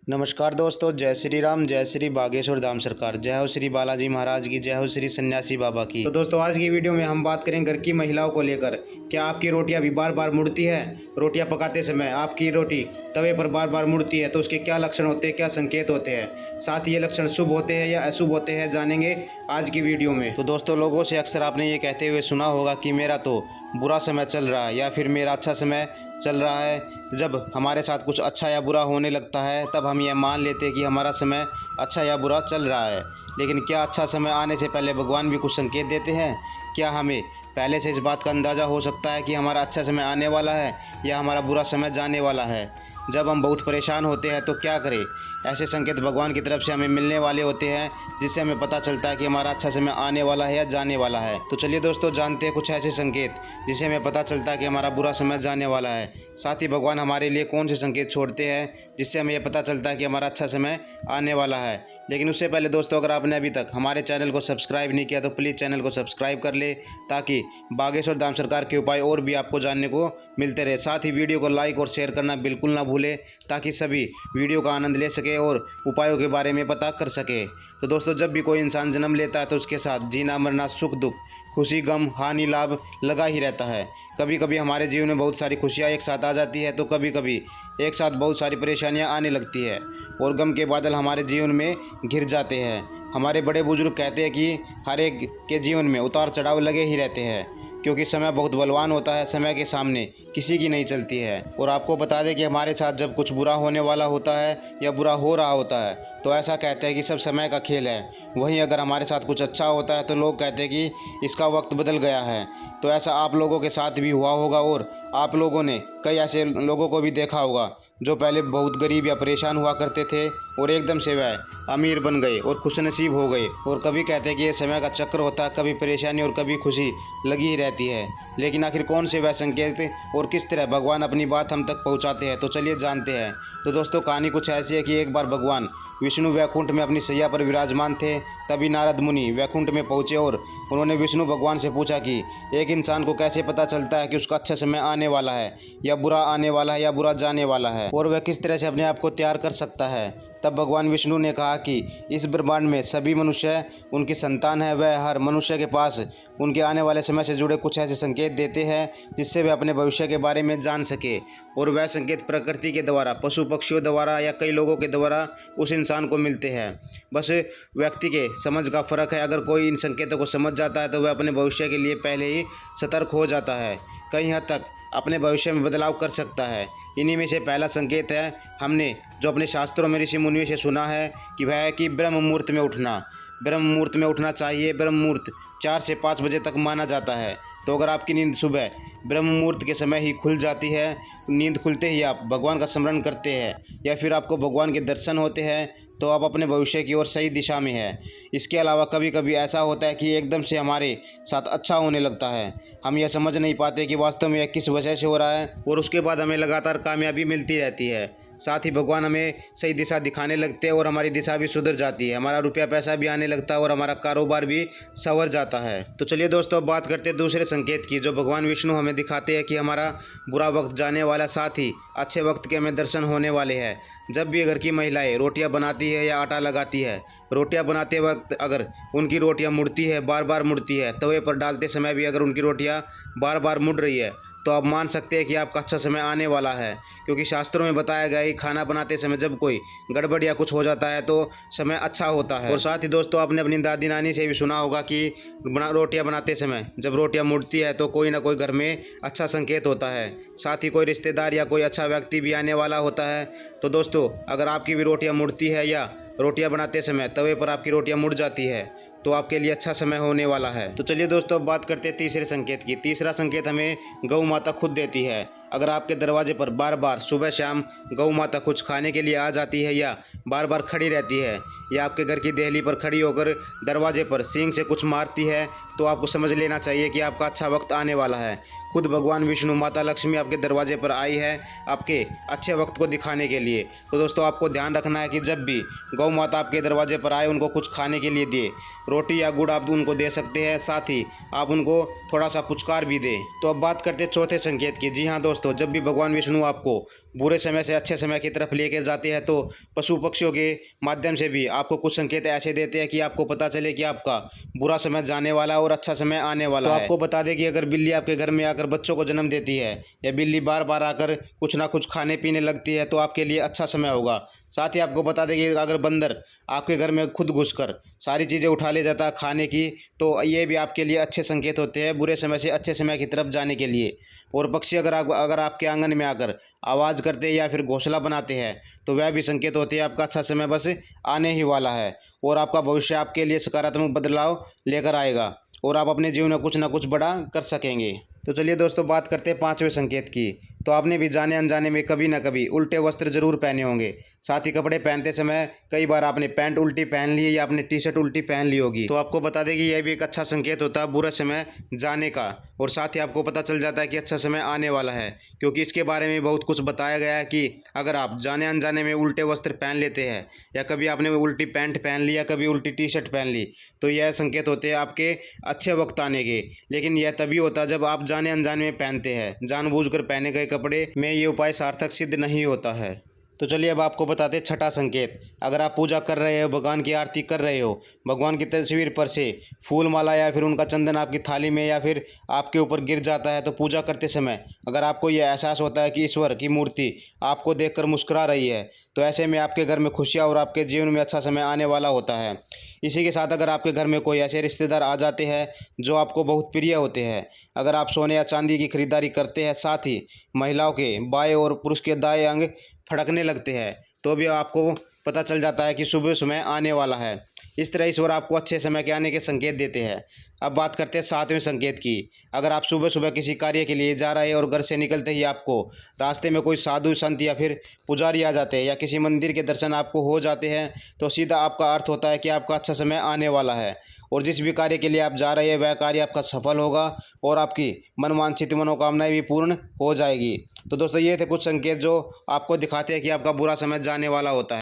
नमस्कार दोस्तों, जय श्री राम, जय श्री बागेश्वर धाम सरकार, जय हो श्री बालाजी महाराज की, जय हो श्री सन्यासी बाबा की। तो दोस्तों, आज की वीडियो में हम बात करें घर की महिलाओं को लेकर। क्या आपकी रोटियां भी बार बार मुड़ती है? रोटियां पकाते समय आपकी रोटी तवे पर बार बार मुड़ती है तो उसके क्या लक्षण होते हैं, क्या संकेत होते हैं, साथ ही ये लक्षण शुभ होते हैं या अशुभ होते हैं, जानेंगे आज की वीडियो में। तो दोस्तों, लोगों से अक्सर आपने ये कहते हुए सुना होगा कि मेरा तो बुरा समय चल रहा है या फिर मेरा अच्छा समय चल रहा है। जब हमारे साथ कुछ अच्छा या बुरा होने लगता है तब हम ये मान लेते हैं कि हमारा समय अच्छा या बुरा चल रहा है। लेकिन क्या अच्छा समय आने से पहले भगवान भी कुछ संकेत देते हैं? क्या हमें पहले से इस बात का अंदाज़ा हो सकता है कि हमारा अच्छा समय आने वाला है या हमारा बुरा समय जाने वाला है? जब हम बहुत परेशान होते हैं तो क्या करें? ऐसे संकेत भगवान की तरफ से हमें मिलने वाले होते हैं जिससे हमें पता चलता है कि हमारा अच्छा समय आने वाला है या जाने वाला है। तो चलिए दोस्तों, जानते हैं कुछ ऐसे संकेत जिससे हमें पता चलता है कि हमारा बुरा समय जाने वाला है। साथ ही भगवान हमारे लिए कौन से संकेत छोड़ते हैं जिससे हमें यह पता चलता है कि हमारा अच्छा समय आने वाला है। लेकिन उससे पहले दोस्तों, अगर आपने अभी तक हमारे चैनल को सब्सक्राइब नहीं किया तो प्लीज़ चैनल को सब्सक्राइब कर ले, ताकि बागेश्वर धाम सरकार के उपाय और भी आपको जानने को मिलते रहे। साथ ही वीडियो को लाइक और शेयर करना बिल्कुल ना भूलें, ताकि सभी वीडियो का आनंद ले सके और उपायों के बारे में पता कर सके। तो दोस्तों, जब भी कोई इंसान जन्म लेता है तो उसके साथ जीना मरना, सुख दुख, खुशी गम, हानि लाभ लगा ही रहता है। कभी कभी हमारे जीवन में बहुत सारी खुशियाँ एक साथ आ जाती है तो कभी कभी एक साथ बहुत सारी परेशानियाँ आने लगती है और गम के बादल हमारे जीवन में घिर जाते हैं। हमारे बड़े बुजुर्ग कहते हैं कि हर एक के जीवन में उतार चढ़ाव लगे ही रहते हैं, क्योंकि समय बहुत बलवान होता है, समय के सामने किसी की नहीं चलती है। और आपको बता दें कि हमारे साथ जब कुछ बुरा होने वाला होता है या बुरा हो रहा होता है तो ऐसा कहते हैं कि सब समय का खेल है। वहीं अगर हमारे साथ कुछ अच्छा होता है तो लोग कहते हैं कि इसका वक्त बदल गया है। तो ऐसा आप लोगों के साथ भी हुआ होगा और आप लोगों ने कई ऐसे लोगों को भी देखा होगा जो पहले बहुत गरीब या परेशान हुआ करते थे और एकदम से वह अमीर बन गए और खुशनसीब हो गए। और कभी कहते हैं कि ये समय का चक्र होता है, कभी परेशानी और कभी खुशी लगी ही रहती है। लेकिन आखिर कौन से वह संकेत और किस तरह भगवान अपनी बात हम तक पहुंचाते हैं, तो चलिए जानते हैं। तो दोस्तों, कहानी कुछ ऐसी है कि एक बार भगवान विष्णु वैकुंठ में अपनी सैया पर विराजमान थे। तभी नारद मुनि वैकुंठ में पहुँचे और उन्होंने विष्णु भगवान से पूछा कि एक इंसान को कैसे पता चलता है कि उसका अच्छा समय आने वाला है या बुरा आने वाला है या बुरा जाने वाला है, और वह किस तरह से अपने आप को तैयार कर सकता है। तब भगवान विष्णु ने कहा कि इस ब्रह्मांड में सभी मनुष्य उनकी संतान है। वह हर मनुष्य के पास उनके आने वाले समय से जुड़े कुछ ऐसे संकेत देते हैं जिससे वे अपने भविष्य के बारे में जान सके। और वह संकेत प्रकृति के द्वारा, पशु पक्षियों द्वारा या कई लोगों के द्वारा उस इंसान को मिलते हैं। बस व्यक्ति के समझ का फ़र्क है। अगर कोई इन संकेतों को समझ जाता है तो वह अपने भविष्य के लिए पहले ही सतर्क हो जाता है, कई हद तक अपने भविष्य में बदलाव कर सकता है। इन्हीं में से पहला संकेत है, हमने जो अपने शास्त्रों में ऋषि मुनियों से सुना है कि वह है कि ब्रह्म मुहूर्त में उठना। ब्रह्म मुहूर्त में उठना चाहिए। ब्रह्म मुहूर्त 4 से 5 बजे तक माना जाता है। तो अगर आपकी नींद सुबह ब्रह्म मुहूर्त के समय ही खुल जाती है, नींद खुलते ही आप भगवान का स्मरण करते हैं या फिर आपको भगवान के दर्शन होते हैं, तो आप अपने भविष्य की ओर सही दिशा में है। इसके अलावा कभी कभी ऐसा होता है कि एकदम से हमारे साथ अच्छा होने लगता है, हम यह समझ नहीं पाते कि वास्तव में यह किस वजह से हो रहा है, और उसके बाद हमें लगातार कामयाबी मिलती रहती है। साथ ही भगवान हमें सही दिशा दिखाने लगते हैं और हमारी दिशा भी सुधर जाती है, हमारा रुपया पैसा भी आने लगता है और हमारा कारोबार भी संवर जाता है। तो चलिए दोस्तों, अब बात करते हैं दूसरे संकेत की जो भगवान विष्णु हमें दिखाते हैं कि हमारा बुरा वक्त जाने वाला, साथ ही अच्छे वक्त के हमें दर्शन होने वाले हैं। जब भी घर की महिलाएं रोटियां बनाती है या आटा लगाती है, रोटियां बनाते वक्त अगर उनकी रोटियां मुड़ती है, बार बार मुड़ती है, तवे पर डालते समय भी अगर उनकी रोटियां बार बार मुड़ रही है, तो आप मान सकते हैं कि आपका अच्छा समय आने वाला है। क्योंकि शास्त्रों में बताया गया है कि खाना बनाते समय जब कोई गड़बड़ या कुछ हो जाता है तो समय अच्छा होता है। और साथ ही दोस्तों, आपने अपनी दादी नानी से भी सुना होगा कि रोटियां बनाते समय जब रोटियां मुड़ती है तो कोई ना कोई घर में अच्छा संकेत होता है, साथ ही कोई रिश्तेदार या कोई अच्छा व्यक्ति भी आने वाला होता है। तो दोस्तों, अगर आपकी भी रोटियां मुड़ती है या रोटियां बनाते समय तवे पर आपकी रोटियां मुड़ जाती है तो आपके लिए अच्छा समय होने वाला है। तो चलिए दोस्तों, अब बात करते हैं तीसरे संकेत की। तीसरा संकेत हमें गौ माता खुद देती है। अगर आपके दरवाजे पर बार बार सुबह शाम गौ माता कुछ खाने के लिए आ जाती है या बार बार खड़ी रहती है या आपके घर की देहली पर खड़ी होकर दरवाजे पर सींग से कुछ मारती है, तो आपको समझ लेना चाहिए कि आपका अच्छा वक्त आने वाला है। खुद भगवान विष्णु, माता लक्ष्मी आपके दरवाजे पर आई है आपके अच्छे वक्त को दिखाने के लिए। तो दोस्तों आपको ध्यान रखना है कि जब भी गौ माता आपके दरवाजे पर आए, उनको कुछ खाने के लिए दिए। रोटी या गुड़ आप उनको दे सकते हैं, साथ ही आप उनको थोड़ा सा पुचकार भी दें। तो अब बात करते हैं चौथे संकेत की। जी हाँ दोस्तों, जब भी भगवान विष्णु आपको बुरे समय से अच्छे समय की तरफ लेकर जाते हैं, तो पशु पक्षियों के माध्यम से भी आपको कुछ संकेत ऐसे देते हैं कि आपको पता चले कि आपका बुरा समय जाने वाला है और अच्छा समय आने वाला है। तो आपको बता दें कि अगर बिल्ली आपके घर में आकर बच्चों को जन्म देती है, या बिल्ली बार बार आकर कुछ ना कुछ खाने पीने लगती है, तो आपके लिए अच्छा समय होगा। साथ ही आपको बता दें कि अगर बंदर आपके घर में खुद घुसकर सारी चीज़ें उठा ले जाता है खाने की, तो ये भी आपके लिए अच्छे संकेत होते हैं बुरे समय से अच्छे समय की तरफ जाने के लिए। और पक्षी अगर आपके आंगन में आकर आवाज़ करते हैं या फिर घोंसला बनाते हैं, तो वह भी संकेत होते हैं आपका अच्छा समय बस आने ही वाला है और आपका भविष्य आपके लिए सकारात्मक बदलाव लेकर आएगा और आप अपने जीवन में कुछ ना कुछ बड़ा कर सकेंगे। तो चलिए दोस्तों, बात करते हैं पांचवें संकेत की। तो आपने भी जाने अनजाने में कभी ना कभी उल्टे वस्त्र जरूर पहने होंगे। साथ ही कपड़े पहनते समय कई बार आपने पैंट उल्टी पहन ली या आपने टी शर्ट उल्टी पहन ली होगी। तो आपको बता दें कि यह भी एक अच्छा संकेत होता है बुरा समय जाने का, और साथ ही आपको पता चल जाता है कि अच्छा समय आने वाला है, क्योंकि इसके बारे में बहुत कुछ बताया गया है कि अगर आप जाने अनजाने में उल्टे वस्त्र पहन लेते हैं, या कभी आपने उल्टी पैंट पहन ली या कभी उल्टी टी शर्ट पहन ली, तो यह संकेत होते हैं आपके अच्छे वक्त आने के। लेकिन यह तभी होता है जब आप जाने अनजाने में पहनते हैं। जानबूझकर पहने गए कपड़े में ये उपाय सार्थक सिद्ध नहीं होता है। तो चलिए अब आपको बताते हैं छठा संकेत। अगर आप पूजा कर रहे हो, भगवान की आरती कर रहे हो, भगवान की तस्वीर पर से फूल माला या फिर उनका चंदन आपकी थाली में या फिर आपके ऊपर गिर जाता है, तो पूजा करते समय अगर आपको यह एहसास होता है कि ईश्वर की मूर्ति आपको देखकर मुस्कुरा रही है, तो ऐसे में आपके घर में खुशियाँ और आपके जीवन में अच्छा समय आने वाला होता है। इसी के साथ अगर आपके घर में कोई ऐसे रिश्तेदार आ जाते हैं जो आपको बहुत प्रिय होते हैं, अगर आप सोने या चांदी की खरीदारी करते हैं, साथ ही महिलाओं के बाएं और पुरुष के दाएं अंग फड़कने लगते हैं, तो भी आपको पता चल जाता है कि शुभ समय आने वाला है। इस तरह ईश्वर आपको अच्छे समय के आने के संकेत देते हैं। अब बात करते हैं सातवें संकेत की। अगर आप सुबह सुबह किसी कार्य के लिए जा रहे हैं और घर से निकलते ही आपको रास्ते में कोई साधु संत या फिर पुजारी आ जाते हैं या किसी मंदिर के दर्शन आपको हो जाते हैं, तो सीधा आपका अर्थ होता है कि आपका अच्छा समय आने वाला है और जिस भी कार्य के लिए आप जा रहे हैं वह कार्य आपका सफल होगा और आपकी मनवांछित मनोकामनाएं भी पूर्ण हो जाएगी। तो दोस्तों, ये थे कुछ संकेत जो आपको दिखाते हैं कि आपका बुरा समय जाने वाला होता है।